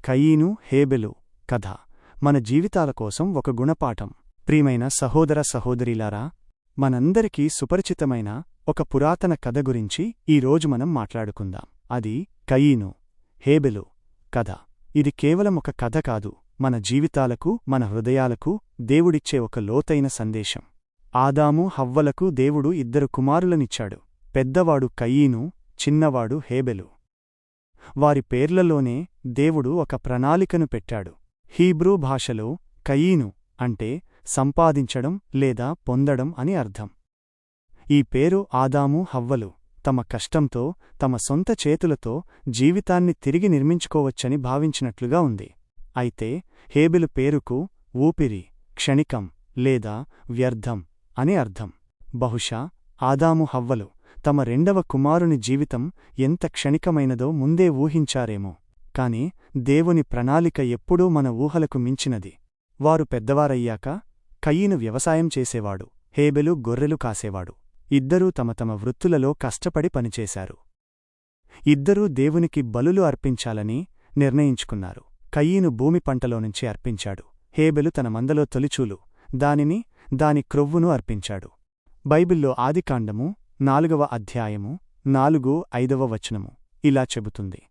కయీను హేబెలు కథ మన జీవితాల కోసం ఒక గుణపాఠం. ప్రియమైన సహోదర సహోదరీలారా, మనందరికీ సుపరిచితమైన ఒక పురాతన కథ గురించి ఈరోజు మనం మాట్లాడుకుందాం. అది కయీను హేబెలు కథ. ఇది కేవలం ఒక కథ కాదు, మన జీవితాలకు, మన హృదయాలకు దేవుడిచ్చే ఒక లోతైన సందేశం. ఆదాము హవ్వలకు దేవుడు 2 కుమారులనిచ్చాడు. పెద్దవాడు కయీను, చిన్నవాడు హేబెలు. వారి పేర్లలోనే దేవుడు ఒక ప్రణాళికను పెట్టాడు. హీబ్రూ భాషలో కయీను అంటే సంపాదించడం లేదా పొందడం అని అర్థం. ఈ పేరు ఆదాము హవ్వలు తమ కష్టంతో, తమ సొంత చేతులతో జీవితాన్ని తిరిగి నిర్మించుకోవచ్చని భావించినట్లుగా ఉంది. అయితే హేబెలు పేరుకు ఊపిరి, క్షణికం లేదా వ్యర్థం అని అర్థం. బహుశా ఆదాము హవ్వలు తమ 2వ కుమారుని జీవితం ఎంత క్షణికమైనదో ముందే ఊహించారేమో. కాని దేవుని ప్రణాళిక ఎప్పుడూ మన ఊహలకు మించినది. వారు పెద్దవారయ్యాక కయీను వ్యవసాయం చేసేవాడు, హేబెలు గొర్రెలు కాసేవాడు. ఇద్దరూ తమ తమ వృత్తులలో కష్టపడి పనిచేశారు. ఇద్దరూ దేవునికి బలులు అర్పించాలని నిర్ణయించుకున్నారు. కయీను భూమి పంటలోనుంచి అర్పించాడు. హేబెలు తన మందలో తొలిచూలు, దాని క్రొవ్వును అర్పించాడు. బైబిల్లో ఆదికాండము 4వ అధ్యాయము 4-5వ వచనము ఇలా చెబుతుంది: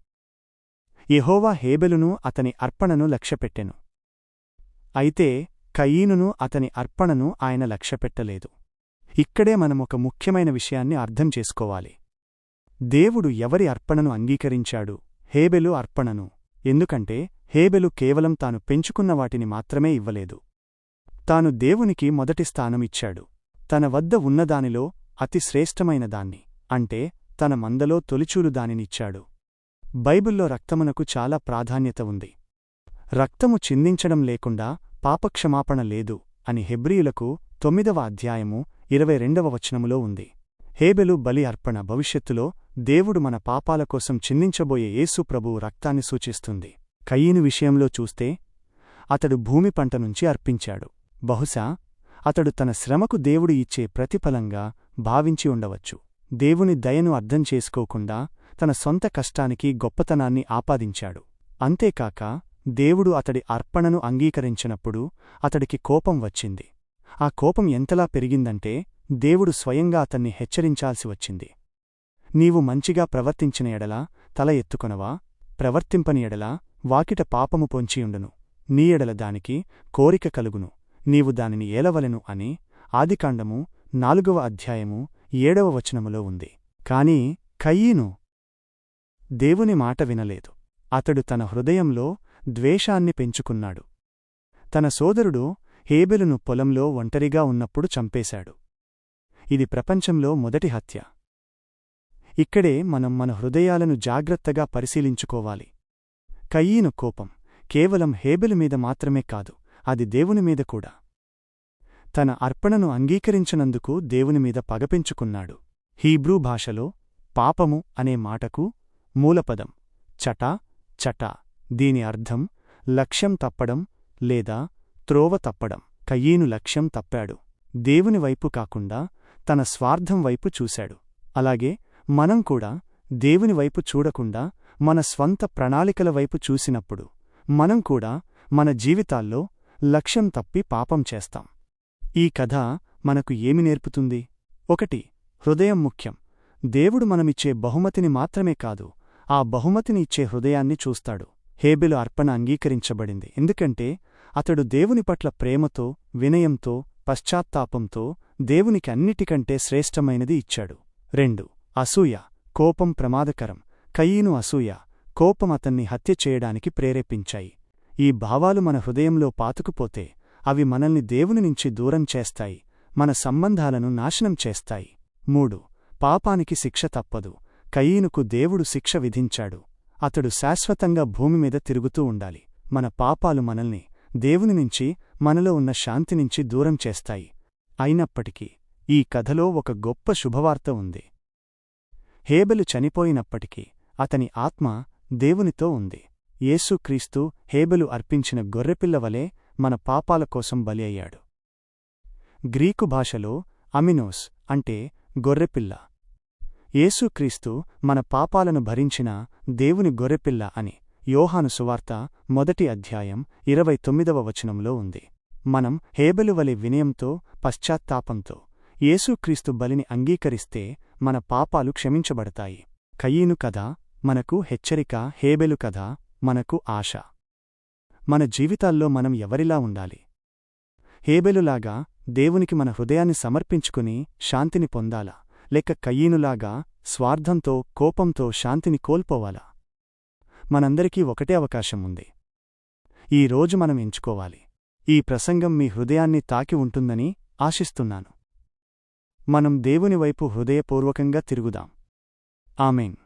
యెహోవా హేబెలును అతని అర్పణను లక్ష్యపెట్టెను. అయితే కయీనును అతని అర్పణను ఆయన లక్ష్యపెట్టలేదు. ఇక్కడే మనమొక ముఖ్యమైన విషయాన్ని అర్థం చేసుకోవాలి. దేవుడు ఎవరి అర్పణను అంగీకరించాడు? హేబెలు అర్పణను. ఎందుకంటే హేబెలు కేవలం తాను పెంచుకున్న వాటిని మాత్రమే ఇవ్వలేదు. తాను దేవునికి మొదటి స్థానం ఇచ్చాడు. తన వద్ద ఉన్నదానిలో అతి శ్రేష్టమైన దాన్ని, అంటే తన మందలో తొలిచూలు దానినిచ్చాడు. బైబిల్లో రక్తమునకు చాలా ప్రాధాన్యత ఉంది. రక్తము చిందించడం లేకుండా పాపక్షమాపణ లేదు అని హెబ్రీయులకు 9వ అధ్యాయము 22వ వచనములో ఉంది. హేబెలు బలి అర్పణ భవిష్యత్తులో దేవుడు మన పాపాల కోసం చిందించబోయే యేసు ప్రభువు రక్తాన్ని సూచిస్తుంది. కయీను విషయంలో చూస్తే అతడు భూమి పంట నుంచి అర్పించాడు. బహుశా అతడు తన శ్రమకు దేవుడు ఇచ్చే ప్రతిఫలంగా భావించి ఉండవచ్చు. దేవుని దయను అర్థం చేసుకోకుండా తన సొంత కష్టానికి గొప్పతనాన్ని ఆపాదించాడు. అంతేకాక దేవుడు అతడి అర్పణను అంగీకరించినప్పుడు అతడికి కోపం వచ్చింది. ఆ కోపం ఎంతలా పెరిగిందంటే దేవుడు స్వయంగా అతన్ని హెచ్చరించాల్సి వచ్చింది. నీవు మంచిగా ప్రవర్తించిన ఎడలా తల ఎత్తుకొనవా? ప్రవర్తింపని ఎడలా వాకిట పాపము పొంచియుండును. నీ ఎడల దానికి కోరిక కలుగును, నీవు దానిని ఏలవలెను అని ఆదికాండము 4వ అధ్యాయము 7వ వచనములో ఉంది. కాని కయీను దేవుని మాట వినలేదు. అతడు తన హృదయంలో ద్వేషాన్ని పెంచుకున్నాడు. తన సోదరుడు హేబెలును పొలంలో ఒంటరిగా ఉన్నప్పుడు చంపేశాడు. ఇది ప్రపంచంలో మొదటి హత్య. ఇక్కడే మనం మన హృదయాలను జాగ్రత్తగా పరిశీలించుకోవాలి. కయీను కోపం కేవలం హేబెలు మీద మాత్రమే కాదు, అది దేవుని మీద కూడా. తన అర్పణను అంగీకరించినందుకు దేవుని మీద పగపెంచుకున్నాడు. హీబ్రూ భాషలో పాపము అనే మాటకు మూలపదం చటా. దీని అర్థం లక్ష్యం తప్పడం లేదా త్రోవ తప్పడం. కయీను లక్ష్యం తప్పాడు. దేవుని వైపు కాకుండా తన స్వార్థం వైపు చూశాడు. అలాగే మనం కూడా దేవుని వైపు చూడకుండా మన స్వంత ప్రణాళికల వైపు చూసినప్పుడు మనం కూడా మన జీవితాల్లో లక్ష్యం తప్పి పాపం చేస్తాం. ఈ కథ మనకు ఏమి నేర్పుతుంది? 1. హృదయం ముఖ్యం. దేవుడు మనమిచ్చే బహుమతిని మాత్రమే కాదు, ఆ బహుమతిని ఇచ్చే హృదయాన్ని చూస్తాడు. హేబెలు అర్పణ అంగీకరించబడింది ఎందుకంటే అతడు దేవుని పట్ల ప్రేమతో, వినయంతో, పశ్చాత్తాపంతో దేవునికి అన్నిటికంటే శ్రేష్టమైనది ఇచ్చాడు. 2. అసూయ. కోపం ప్రమాదకరం. కయీను అసూయ, కోపం అతన్ని హత్య చేయడానికి ప్రేరేపించాయి. ఈ భావాలు మన హృదయంలో పాతుకుపోతే అవి మనల్ని దేవుని నుంచి దూరం చేస్తాయి, మన సంబంధాలను నాశనం చేస్తాయి. 3. పాపానికి శిక్ష తప్పదు. కయీనుకు దేవుడు శిక్ష విధించాడు. అతడు శాశ్వతంగా భూమి మీద తిరుగుతూ ఉండాలి. మన పాపాలు మనల్ని దేవుని నుంచి, మనలో ఉన్న శాంతినించి దూరం చేస్తాయి. అయినప్పటికీ ఈ కథలో ఒక గొప్ప శుభవార్త ఉంది. హేబెలు చనిపోయినప్పటికీ అతని ఆత్మ దేవునితో ఉంది. యేసుక్రీస్తు హేబెలు అర్పించిన గొర్రెపిల్లవలే మన పాపాల కోసం బలి అయ్యాడు. గ్రీకు భాషలో అమినోస్ అంటే గొర్రెపిల్ల. యేసుక్రీస్తు మన పాపాలను భరించిన దేవుని గొర్రెపిల్ల అని యోహాను సువార్త 1వ అధ్యాయం 29వ వచనంలో ఉంది. మనం హేబెలు వలె వినయంతో, పశ్చాత్తాపంతో యేసుక్రీస్తు బలిని అంగీకరిస్తే మన పాపాలు క్షమించబడతాయి. కయీను కథ మనకు హెచ్చరిక, హేబెలు కథ మనకు ఆశ. మన జీవితాల్లో మనం ఎవరిలా ఉండాలి? హేబెలులాగా దేవునికి మన హృదయాన్ని సమర్పించుకుని శాంతిని పొందాలా, లేక కయీనులాగా స్వార్థంతో, కోపంతో శాంతిని కోల్పోవాలా? మనందరికీ ఒకటే అవకాశం ఉంది. ఈ రోజు మనం ఎంచుకోవాలి. ఈ ప్రసంగం మీ హృదయాన్ని తాకి ఉంటుందని ఆశిస్తున్నాను. మనం దేవుని వైపు హృదయపూర్వకంగా తిరుగుదాం. ఆమేన్.